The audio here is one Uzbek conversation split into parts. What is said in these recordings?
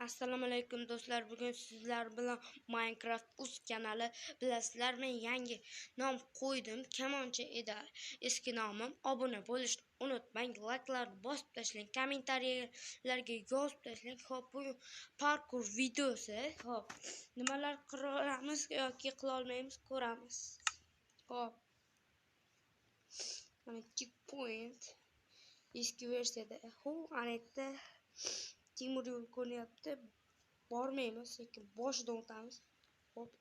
Assalomu alaykum do'stlar. Bugun sizlar bilan Minecraft uz kanali bilasizlarmi? Yangi nom qo'ydim. Kamonchi edi eski nomim. Obuna bo'lishni unutmang, layklarni bosib tashlang, kommentariyalarga yozib tashlang. Xo'p, bu parkur videosi. Xo'p, nimalar qilamiz yoki qila olmaymiz ko'ramiz. Xo'p. Mana checkpoint eski versiyada. Anetda temir yo'l ko'ryapti. Bormaymiz, lekin boshidan o'tamiz.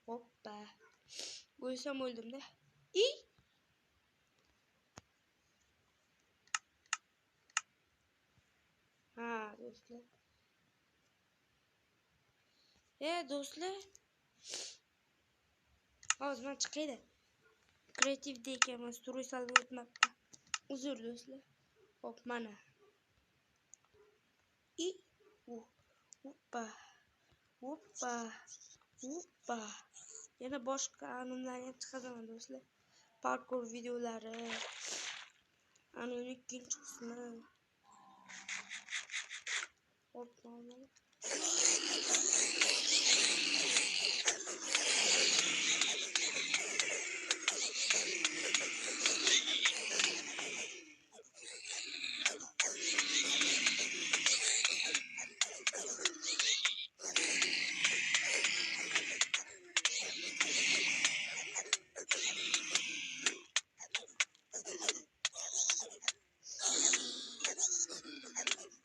Hoppa. O'lsam o'ldimda. Ha, do'stlar. Do'stlar. Hozir men chiqaydi. Kreativ deyman, stroy salib o'tmabdi. Uzr do'stlar. Hop, mana. Hoppa. Yana boshqa animlar ham chiqazaman do'stlar. Parkur videolari. Anoni ikkinchi qismi. Hop, mana.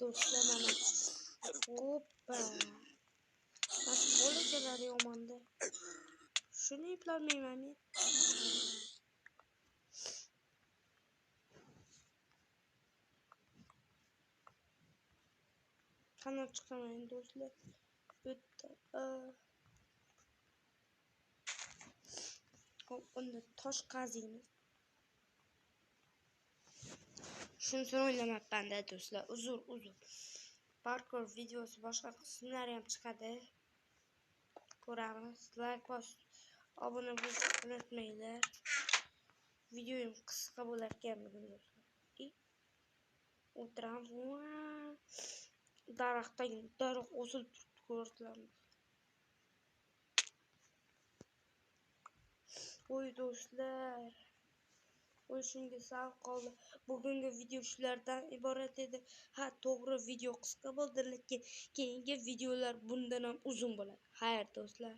Do'stlar mana. Hoppa. Nasıl bo'lakalar yomonda. Shuni eplolmayman men. Qanday chiqaman do'stlar? Bitta. Hop, unda tosh qaziymiz. Shuni o'ylamabman-da do'stlar. Uzr. Parkur videosi boshqa qismlari ham chiqadi. Ko'ramiz. Like bosib, obuna bo'lishni unutmanglar. Videoyim qisqa bo'lar ekan bugun do'stlar. O'tiramiz. Daraxt o'sib turibdi, ko'rsatamiz. Voy do'stlar. Shunga sal qoldi. Bugungi video shulardan iborat edi. Ha, to'g'ri, video qisqa bo'ldi, lekin keyingi videolar bundan ham uzun bo'ladi. Xayr do'stlar.